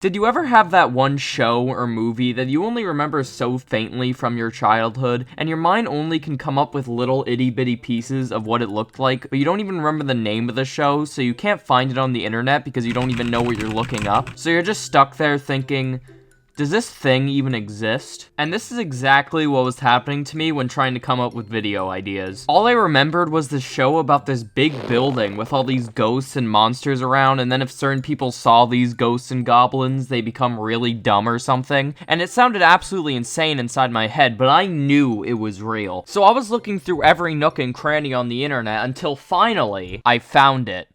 Did you ever have that one show or movie that you only remember so faintly from your childhood, and your mind only can come up with little itty-bitty pieces of what it looked like, but you don't even remember the name of the show, so you can't find it on the internet because you don't even know what you're looking up? So you're just stuck there thinking, does this thing even exist? And this is exactly what was happening to me when trying to come up with video ideas. All I remembered was this show about this big building with all these ghosts and monsters around, and then if certain people saw these ghosts and goblins, they become really dumb or something. And it sounded absolutely insane inside my head, but I knew it was real. So I was looking through every nook and cranny on the internet until finally, I found it.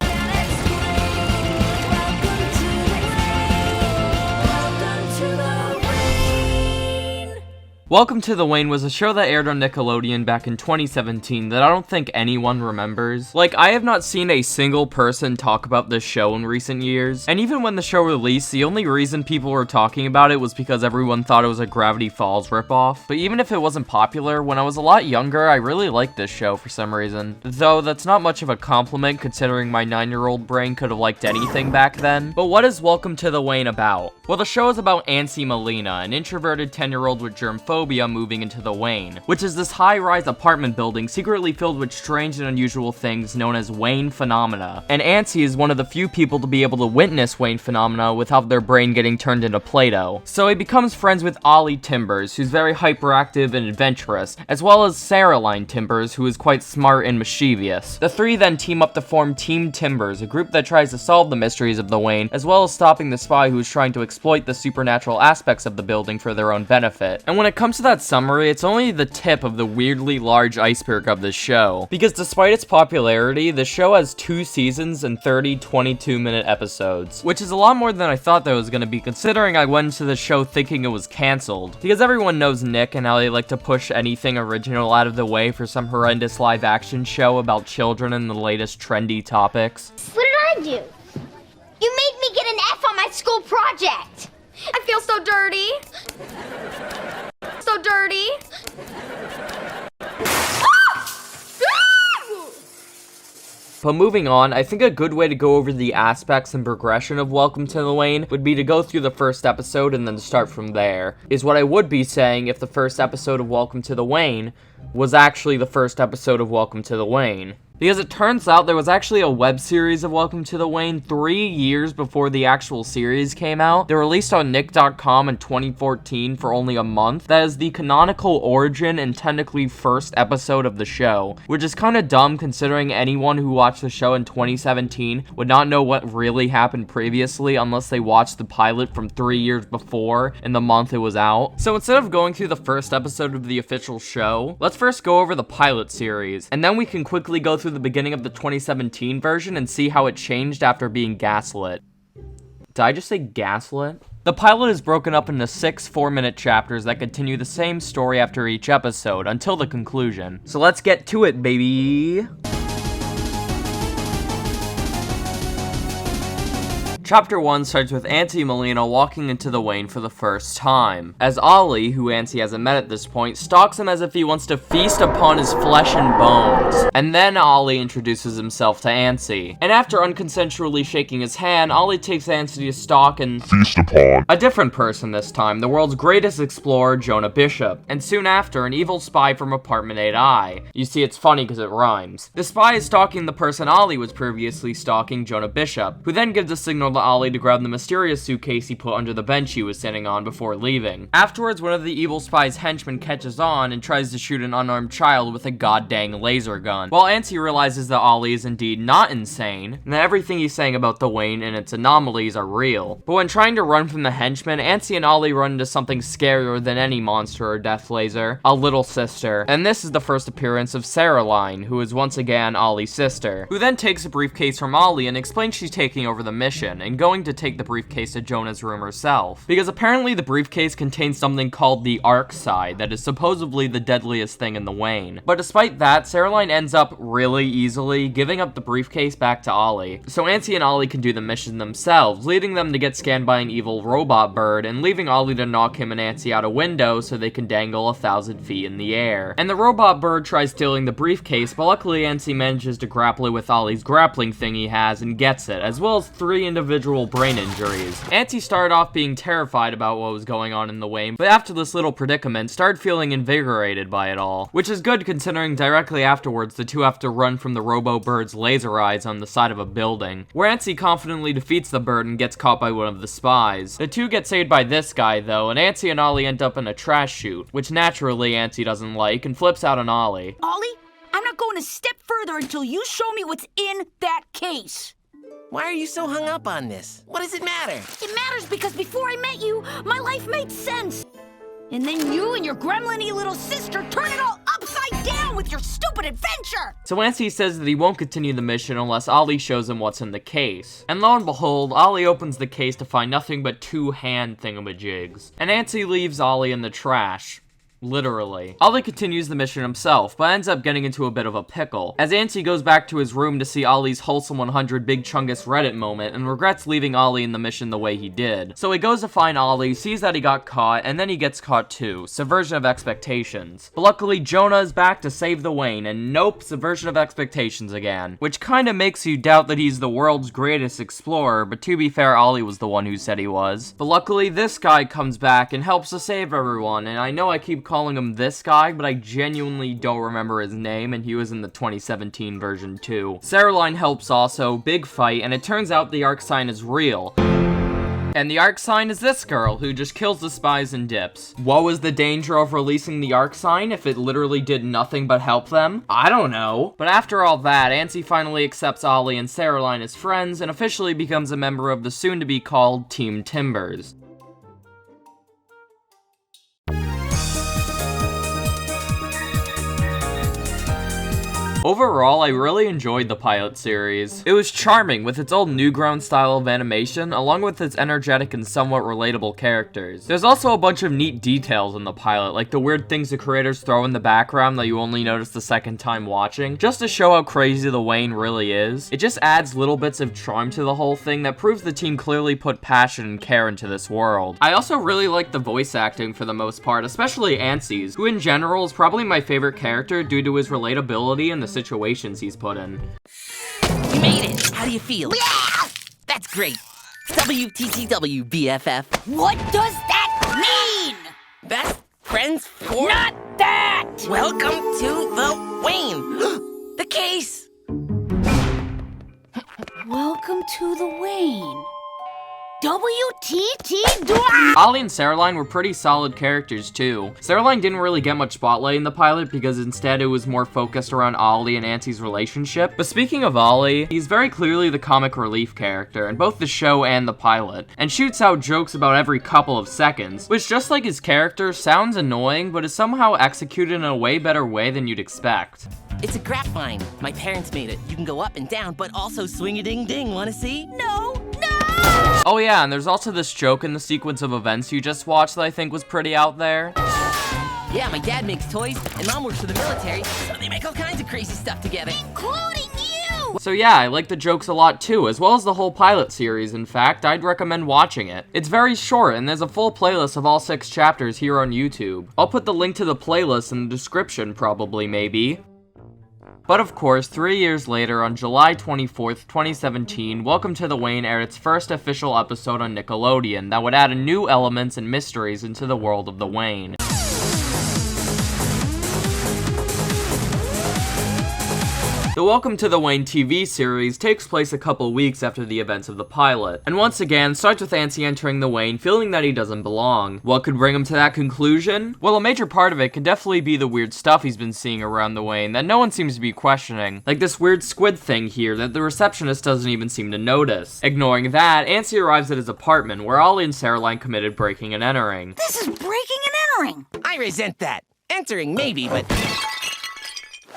Welcome to the Wayne was a show that aired on Nickelodeon back in 2017 that I don't think anyone remembers. Like, I have not seen a single person talk about this show in recent years, and even when the show released, the only reason people were talking about it was because everyone thought it was a Gravity Falls ripoff. But even if it wasn't popular, when I was a lot younger, I really liked this show for some reason. Though, that's not much of a compliment considering my 9-year-old brain could have liked anything back then. But what is Welcome to the Wayne about? Well, the show is about Auntie Melina, an introverted 10-year-old with germphobia moving into the Wayne, which is this high-rise apartment building secretly filled with strange and unusual things known as Wayne phenomena. And Auntie is one of the few people to be able to witness Wayne phenomena without their brain getting turned into Play-Doh. So he becomes friends with Ollie Timbers, who's very hyperactive and adventurous, as well as Saraline Timbers, who is quite smart and mischievous. The three then team up to form Team Timbers, a group that tries to solve the mysteries of the Wayne, as well as stopping the spy who is trying to exploit the supernatural aspects of the building for their own benefit. And when it comes to that summary, it's only the tip of the weirdly large iceberg of this show. Because despite its popularity, the show has 2 seasons and 30 22-minute episodes, which is a lot more than I thought that was going to be, considering I went into the show thinking it was cancelled. Because everyone knows Nick and how they like to push anything original out of the way for some horrendous live-action show about children and the latest trendy topics. What did I do? You made me get an F on my school project! I feel so dirty! So dirty! But moving on, I think a good way to go over the aspects and progression of Welcome to the Wayne would be to go through the first episode and then start from there, is what I would be saying if the first episode of Welcome to the Wayne was actually the first episode of Welcome to the Wayne. Because it turns out there was actually a web series of Welcome to the Wayne 3 years before the actual series came out. They were released on Nick.com in 2014 for only a month. That is the canonical origin and technically first episode of the show, which is kind of dumb considering anyone who watched the show in 2017 would not know what really happened previously unless they watched the pilot from 3 years before in the month it was out. So instead of going through the first episode of the official show, let's first go over the pilot series, and then we can quickly go through the beginning of the 2017 version and see how it changed after being gaslit. Did I just say gaslit? The pilot is broken up into 6 4-minute chapters that continue the same story after each episode until the conclusion. So let's get to it, baby! Chapter 1 starts with Auntie Melina walking into the Wayne for the first time, as Ollie, who Auntie hasn't met at this point, stalks him as if he wants to feast upon his flesh and bones. And then Ollie introduces himself to Auntie. And after unconsensually shaking his hand, Ollie takes Auntie to stalk and feast upon a different person this time, the world's greatest explorer, Jonah Bishop. And soon after, an evil spy from Apartment 8I. You see, it's funny because it rhymes. The spy is stalking the person Ollie was previously stalking, Jonah Bishop, who then gives a signal to Ollie to grab the mysterious suitcase he put under the bench he was sitting on before leaving. Afterwards, one of the evil spy's henchmen catches on and tries to shoot an unarmed child with a goddamn laser gun, while Auntie realizes that Ollie is indeed not insane, and that everything he's saying about the Wayne and its anomalies are real. But when trying to run from the henchman, Auntie and Ollie run into something scarier than any monster or death laser, a little sister. And this is the first appearance of Saraline, who is once again Ollie's sister, who then takes a briefcase from Ollie and explains she's taking over the mission, and going to take the briefcase to Jonah's room herself, because apparently the briefcase contains something called the Arc Side that is supposedly the deadliest thing in the Wayne. But despite that, Saraline ends up really easily giving up the briefcase back to Ollie, so Auntie and Ollie can do the mission themselves, leading them to get scanned by an evil robot bird and leaving Ollie to knock him and Auntie out a window so they can dangle 1,000 feet in the air. And the robot bird tries stealing the briefcase, but luckily Auntie manages to grapple it with Ollie's grappling thing he has and gets it, as well as 3 individual individual brain injuries. Auntie started off being terrified about what was going on in the Wayne, but after this little predicament, started feeling invigorated by it all. Which is good considering directly afterwards the two have to run from the Robo-Bird's laser eyes on the side of a building, where Auntie confidently defeats the bird and gets caught by one of the spies. The two get saved by this guy though, and Auntie and Ollie end up in a trash chute, which naturally Auntie doesn't like and flips out on Ollie. Ollie, I'm not going a step further until you show me what's in that case. Why are you so hung up on this? What does it matter? It matters because before I met you, my life made sense. And then you and your gremlin-y little sister turn it all upside down with your stupid adventure! So Auntie says that he won't continue the mission unless Ollie shows him what's in the case. And lo and behold, Ollie opens the case to find nothing but two hand thingamajigs. And Auntie leaves Ollie in the trash. Literally. Ollie continues the mission himself, but ends up getting into a bit of a pickle, as Auntie goes back to his room to see Ollie's Wholesome 100 Big Chungus Reddit moment and regrets leaving Ollie in the mission the way he did. So he goes to find Ollie, sees that he got caught, and then he gets caught too. Subversion of expectations. But luckily, Jonah is back to save the Wayne, and nope, subversion of expectations again. Which kinda makes you doubt that he's the world's greatest explorer, but to be fair, Ollie was the one who said he was. But luckily, this guy comes back and helps to save everyone, and I know I keep calling him this guy, but I genuinely don't remember his name, and he was in the 2017 version too. Saraline helps also, big fight, and it turns out the arc sign is real. And the arc sign is this girl, who just kills the spies and dips. What was the danger of releasing the arc sign if it literally did nothing but help them? I don't know. But after all that, Auntie finally accepts Ollie and Saraline as friends, and officially becomes a member of the soon-to-be-called Team Timbers. Overall, I really enjoyed the pilot series. It was charming with its old Newground style of animation, along with its energetic and somewhat relatable characters. There's also a bunch of neat details in the pilot, like the weird things the creators throw in the background that you only notice the second time watching, just to show how crazy the Wayne really is. It just adds little bits of charm to the whole thing that proves the team clearly put passion and care into this world. I also really like the voice acting for the most part, especially Auntie's, who in general is probably my favorite character due to his relatability and the situations he's put in. You made it! How do you feel? Yeah! That's great! WTTW, BFF. What does that mean? Best friends for... Not that! Welcome to the Wayne! The case! Welcome to the Wayne. WTT Ollie and Saraline were pretty solid characters too. Saraline didn't really get much spotlight in the pilot because instead it was more focused around Ollie and Auntie's relationship. But speaking of Ollie, he's very clearly the comic relief character in both the show and the pilot, and shoots out jokes about every couple of seconds, which just like his character sounds annoying but is somehow executed in a way better way than you'd expect. It's a grapevine. My parents made it. You can go up and down, but also swing-a-ding-ding. Wanna see? No! Oh yeah, and there's also this joke in the sequence of events you just watched that I think was pretty out there. Yeah, my dad makes toys, and Mom works for the military, so they make all kinds of crazy stuff together. Including you! So yeah, I like the jokes a lot too, as well as the whole pilot series. In fact, I'd recommend watching it. It's very short, and there's a full playlist of all 6 chapters here on YouTube. I'll put the link to the playlist in the description probably, maybe. But of course, 3 years later, on July 24th, 2017, Welcome to the Wayne aired its first official episode on Nickelodeon that would add new elements and mysteries into the world of the Wayne. The Welcome to the Wayne TV series takes place a couple weeks after the events of the pilot, and once again starts with Auntie entering the Wayne feeling that he doesn't belong. What could bring him to that conclusion? Well, a major part of it could definitely be the weird stuff he's been seeing around the Wayne that no one seems to be questioning, like this weird squid thing here that the receptionist doesn't even seem to notice. Ignoring that, Auntie arrives at his apartment where Ollie and Saraline committed breaking and entering. This is breaking and entering! I resent that. Entering maybe, but...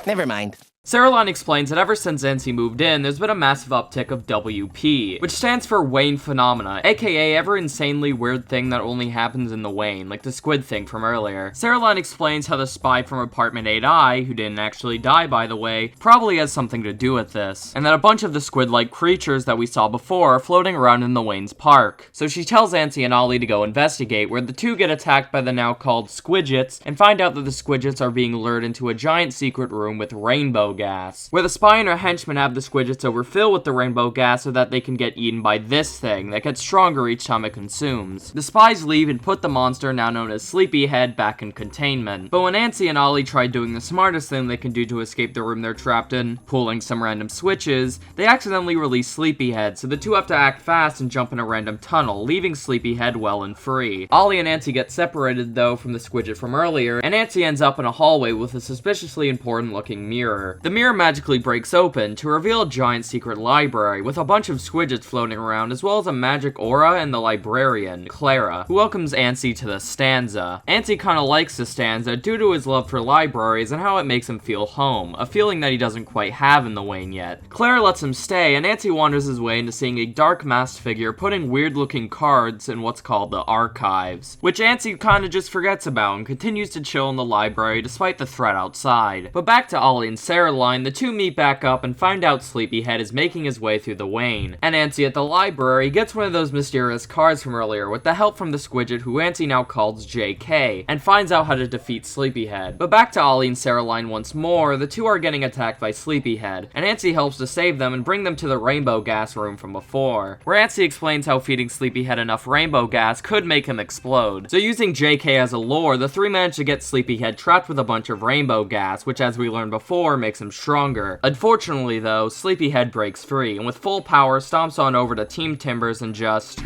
never mind. Saraline explains that ever since Auntie moved in, there's been a massive uptick of WP, which stands for Wayne Phenomena, aka every insanely weird thing that only happens in the Wayne, like the squid thing from earlier. Saraline explains how the spy from Apartment 8I, who didn't actually die by the way, probably has something to do with this, and that a bunch of the squid-like creatures that we saw before are floating around in the Wayne's park. So she tells Auntie and Ollie to go investigate, where the two get attacked by the now called Squidgets, and find out that the Squidgets are being lured into a giant secret room with rainbow gas, where the spy and her henchmen have the squidgets overfill with the rainbow gas so that they can get eaten by this thing that gets stronger each time it consumes. The spies leave and put the monster, now known as Sleepyhead, back in containment. But when Nancy and Ollie try doing the smartest thing they can do to escape the room they're trapped in, pulling some random switches, they accidentally release Sleepyhead, so the two have to act fast and jump in a random tunnel, leaving Sleepyhead well and free. Ollie and Nancy get separated though from the squidget from earlier, and Nancy ends up in a hallway with a suspiciously important looking mirror. The mirror magically breaks open to reveal a giant secret library with a bunch of squidgets floating around, as well as a magic aura and the librarian, Clara, who welcomes Nancy to the stanza. Nancy kinda likes the stanza due to his love for libraries and how it makes him feel home, a feeling that he doesn't quite have in the Wayne yet. Clara lets him stay, and Nancy wanders his way into seeing a dark masked figure putting weird looking cards in what's called the archives, which Nancy kinda just forgets about and continues to chill in the library despite the threat outside. But back to Ollie and Caroline, the two meet back up and find out Sleepyhead is making his way through the Wayne, and Nancy at the library gets one of those mysterious cards from earlier with the help from the squidget who Nancy now calls JK, and finds out how to defeat Sleepyhead. But back to Ollie and Caroline once more, the two are getting attacked by Sleepyhead, and Nancy helps to save them and bring them to the rainbow gas room from before, where Nancy explains how feeding Sleepyhead enough rainbow gas could make him explode. So using JK as a lure, the three manage to get Sleepyhead trapped with a bunch of rainbow gas, which as we learned before, makes him stronger. Unfortunately though, Sleepyhead breaks free, and with full power stomps on over to Team Timbers and just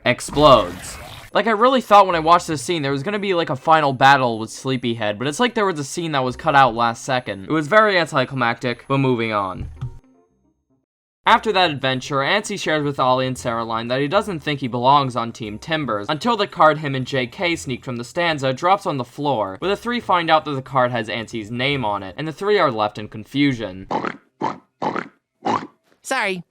explodes. Like, I really thought when I watched this scene there was gonna be like a final battle with Sleepyhead, but it's like there was a scene that was cut out last second. It was very anticlimactic, but moving on. After that adventure, Nancy shares with Ollie and Caroline that he doesn't think he belongs on Team Timbers, until the card him and JK sneaked from the stanza drops on the floor, where the three find out that the card has Nancy's name on it, and the three are left in confusion. Sorry,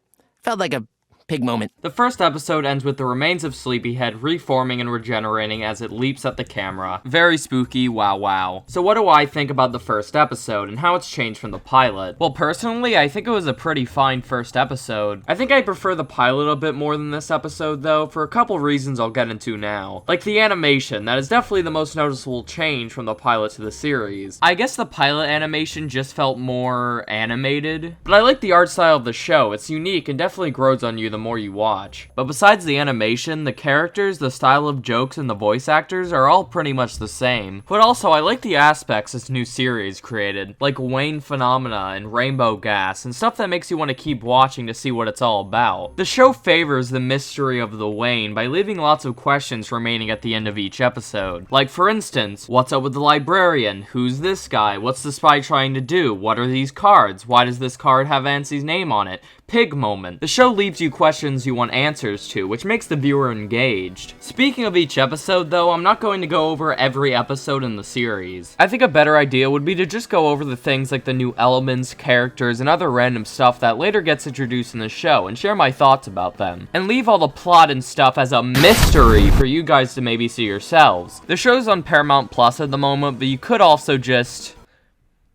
felt like a pig moment. The first episode ends with the remains of Sleepyhead reforming and regenerating as it leaps at the camera. Very spooky, wow wow. So what do I think about the first episode and how it's changed from the pilot? Well, personally, I think it was a pretty fine first episode. I think I prefer the pilot a bit more than this episode though, for a couple reasons I'll get into now. Like the animation, that is definitely the most noticeable change from the pilot to the series. I guess the pilot animation just felt more animated, but I like the art style of the show. It's unique and definitely grows on you the more you watch. But besides the animation, the characters, the style of jokes, and the voice actors are all pretty much the same. But also, I like the aspects this new series created, like Wayne Phenomena and Rainbow Gas, and stuff that makes you want to keep watching to see what it's all about. The show favors the mystery of the Wayne by leaving lots of questions remaining at the end of each episode. Like, for instance, what's up with the librarian? Who's this guy? What's the spy trying to do? What are these cards? Why does this card have Nancy's name on it? Pig moment. The show leaves you questions you want answers to, which makes the viewer engaged. Speaking of each episode though, I'm not going to go over every episode in the series. I think a better idea would be to just go over the things like the new elements, characters, and other random stuff that later gets introduced in the show, and share my thoughts about them. And leave all the plot and stuff as a mystery for you guys to maybe see yourselves. The show's on Paramount Plus at the moment, but you could also just,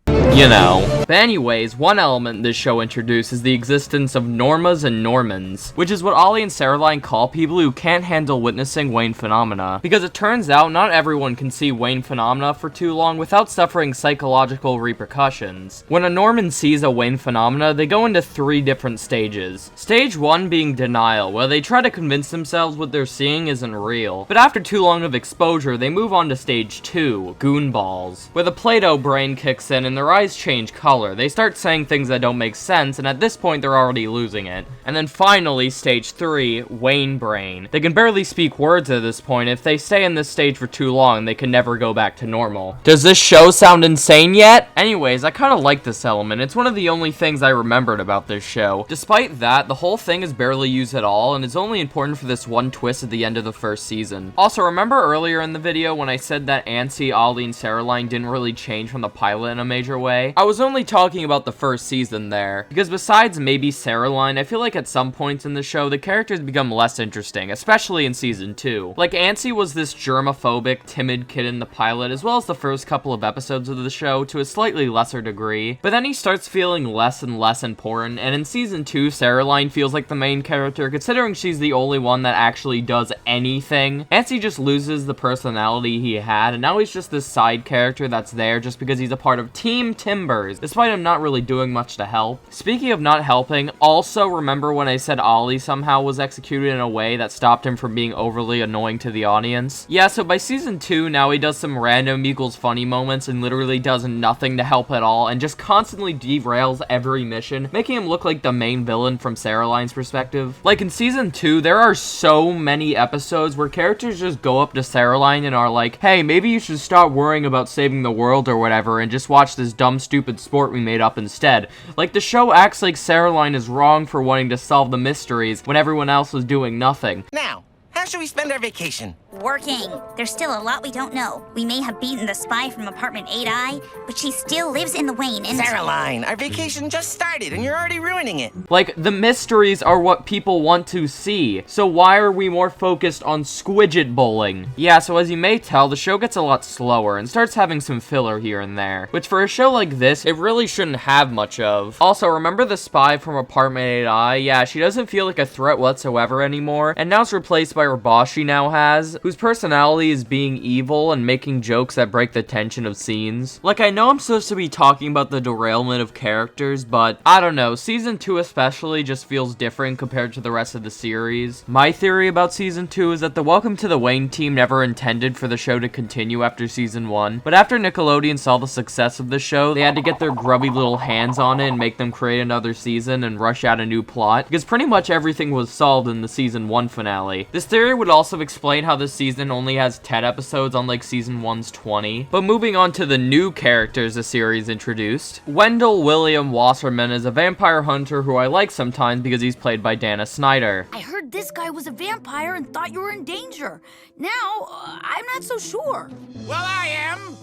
you know. But anyways, one element this show introduces is the existence of Normas and Normans, which is what Ollie and Caroline call people who can't handle witnessing Wayne phenomena, because it turns out not everyone can see Wayne phenomena for too long without suffering psychological repercussions. When a Norman sees a Wayne phenomena, they go into 3 different stages. Stage 1 being denial, where they try to convince themselves what they're seeing isn't real, but after too long of exposure, they move on to stage 2, goonballs, where the Play-Doh brain kicks in and their eyes change color. They start saying things that don't make sense, and at this point they're already losing it. And then finally, stage 3, Wayne brain. They can barely speak words at this point. If they stay in this stage for too long, they can never go back to normal. Does this show sound insane yet? Anyways, I kinda like this element. It's one of the only things I remembered about this show. Despite that, the whole thing is barely used at all, and is only important for this one twist at the end of the first season. Also, remember earlier in the video when I said that Nancy, Ollie, and Caroline didn't really change from the pilot in a major way? I was only talking about the first season there, because besides maybe Caroline, I feel like at some points in the show, the characters become less interesting, especially in season 2. Like, Nancy was this germophobic, timid kid in the pilot, as well as the first couple of episodes of the show to a slightly lesser degree, but then he starts feeling less and less important, and in season 2, Caroline feels like the main character, considering she's the only one that actually does anything. Nancy just loses the personality he had, and now he's just this side character that's there just because he's a part of Team Team Timbers, despite him not really doing much to help. Speaking of not helping, also remember when I said Ollie somehow was executed in a way that stopped him from being overly annoying to the audience? Yeah, so by season 2, now he does some random equals funny moments and literally does nothing to help at all and just constantly derails every mission, making him look like the main villain from Sarah Line's perspective. Like in season 2, there are so many episodes where characters just go up to Sarah Line and are like, hey, maybe you should stop worrying about saving the world or whatever and just watch this dumb stupid sport we made up instead. Like the show acts like Sarah Line is wrong for wanting to solve the mysteries when everyone else was doing nothing. Now, how should we spend our vacation? Working. There's still a lot we don't know. We may have beaten the spy from apartment 8I, but she still lives in the Wayne and— Caroline, our vacation just started and you're already ruining it. Like, the mysteries are what people want to see, so why are we more focused on squidget bowling? Yeah, so as you may tell, the show gets a lot slower and starts having some filler here and there, which for a show like this, it really shouldn't have much of. Also, remember the spy from apartment 8I? Yeah, she doesn't feel like a threat whatsoever anymore, and now it's replaced by her boss she now has, whose personality is being evil and making jokes that break the tension of scenes. Like, I know I'm supposed to be talking about the derailment of characters, but I don't know, season 2 especially just feels different compared to the rest of the series. My theory about season 2 is that the Welcome to the Wayne team never intended for the show to continue after season 1, but after Nickelodeon saw the success of the show, they had to get their grubby little hands on it and make them create another season and rush out a new plot, because pretty much everything was solved in the season 1 finale. This theory would also explain how this season only has 10 episodes unlike season 1's 20. But moving on to the new characters the series introduced. Wendell William Wasserman is a vampire hunter who I like sometimes because he's played by Dana Snyder. I heard this guy was a vampire and thought you were in danger. Now, I'm not so sure. Well, I am.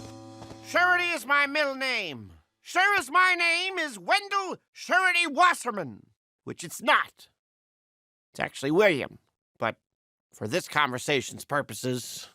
Surety is my middle name. Sure as my name is Wendell Surety Wasserman, which it's not. It's actually William, but for this conversation's purposes,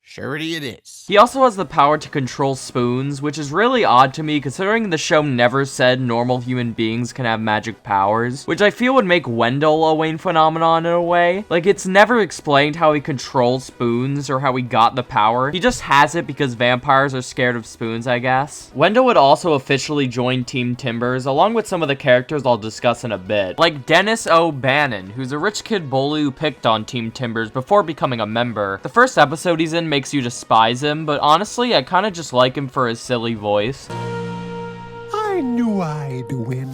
surety it is. He also has the power to control spoons, which is really odd to me considering the show never said normal human beings can have magic powers, which I feel would make Wendell a Wayne phenomenon in a way. Like, it's never explained how he controls spoons or how he got the power. He just has it because vampires are scared of spoons, I guess. Wendell would also officially join Team Timbers, along with some of the characters I'll discuss in a bit. Like Dennis O'Bannon, who's a rich kid bully who picked on Team Timbers before becoming a member. The first episode he's in makes you despise him, but honestly, I kind of just like him for his silly voice. I knew I'd win.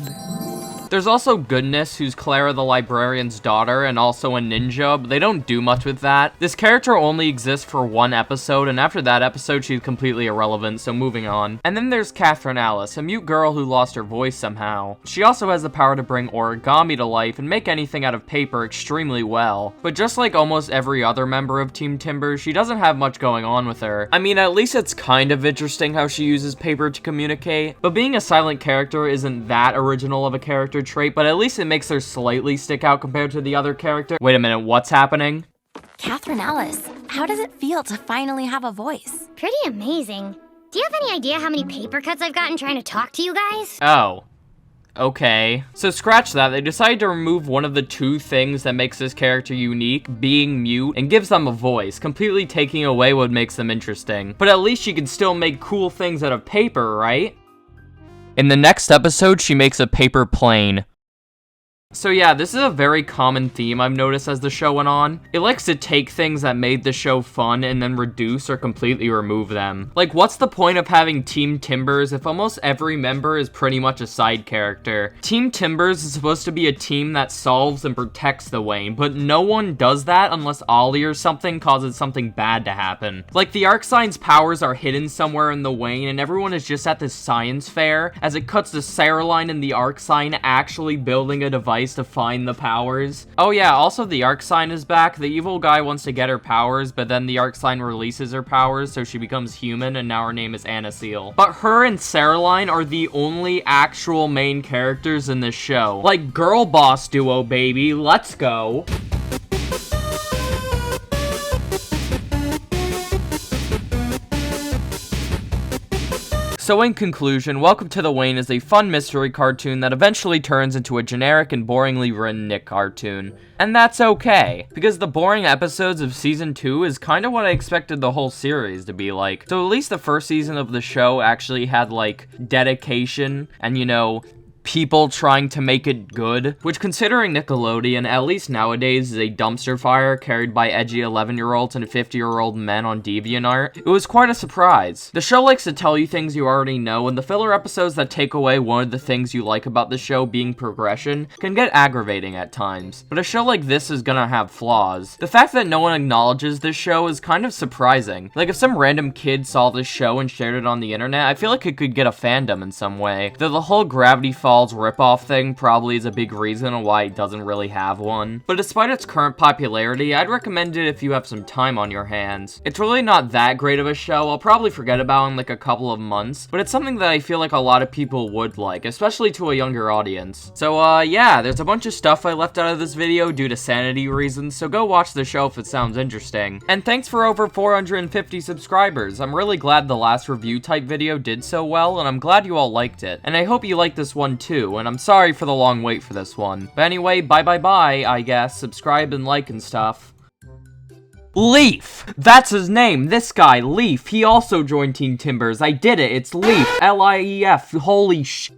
There's also Goodness, who's Clara the librarian's daughter and also a ninja, but they don't do much with that. This character only exists for one episode, and after that episode, she's completely irrelevant, so moving on. And then there's Catherine Alice, a mute girl who lost her voice somehow. She also has the power to bring origami to life and make anything out of paper extremely well. But just like almost every other member of Team Timbers, she doesn't have much going on with her. I mean, at least it's kind of interesting how she uses paper to communicate, but being a silent character isn't that original of a character trait, but at least it makes her slightly stick out compared to the other character. Wait a minute, what's happening? Catherine Alice, how does it feel to finally have a voice? Pretty amazing. Do you have any idea how many paper cuts I've gotten trying to talk to you guys? Oh. Okay. So scratch that, they decided to remove one of the two things that makes this character unique, being mute, and gives them a voice, completely taking away what makes them interesting. But at least she can still make cool things out of paper, right? In the next episode, she makes a paper plane. So yeah, this is a very common theme I've noticed as the show went on. It likes to take things that made the show fun and then reduce or completely remove them. Like, what's the point of having Team Timbers if almost every member is pretty much a side character? Team Timbers is supposed to be a team that solves and protects the Wayne, but no one does that unless Ollie or something causes something bad to happen. Like, the Arcsign's powers are hidden somewhere in the Wayne and everyone is just at this science fair as it cuts to Sarah Line and the Arcsign actually building a device to find the powers. Oh yeah, also the Arcsign is back. The evil guy wants to get her powers, but then the Arcsign releases her powers, so she becomes human, and now her name is Anna Seal. But her and Sarah Line are the only actual main characters in this show. Like, girl boss duo, baby, let's go. So in conclusion, Welcome to the Wayne is a fun mystery cartoon that eventually turns into a generic and boringly written Nick cartoon. And that's okay, because the boring episodes of season 2 is kind of what I expected the whole series to be like. So at least the first season of the show actually had like dedication and, you know, people trying to make it good, which considering Nickelodeon, at least nowadays, is a dumpster fire carried by edgy 11-year-olds and 50-year-old men on DeviantArt, it was quite a surprise. The show likes to tell you things you already know, and the filler episodes that take away one of the things you like about the show being progression can get aggravating at times, but a show like this is gonna have flaws. The fact that no one acknowledges this show is kind of surprising. Like, if some random kid saw this show and shared it on the internet, I feel like it could get a fandom in some way, though the whole Gravity Falls ripoff thing probably is a big reason on why it doesn't really have one. But despite its current popularity, I'd recommend it if you have some time on your hands. It's really not that great of a show, I'll probably forget about in like a couple of months, but it's something that I feel like a lot of people would like, especially to a younger audience. So yeah, there's a bunch of stuff I left out of this video due to sanity reasons, so go watch the show if it sounds interesting. And thanks for over 450 subscribers. I'm really glad the last review type video did so well, and I'm glad you all liked it. And I hope you like this one too, and I'm sorry for the long wait for this one. But anyway, bye, I guess. Subscribe and like and stuff. Leaf! That's his name, this guy, Leaf. He also joined Team Timbers. I did it, it's Leaf. L-I-E-F. Holy sh...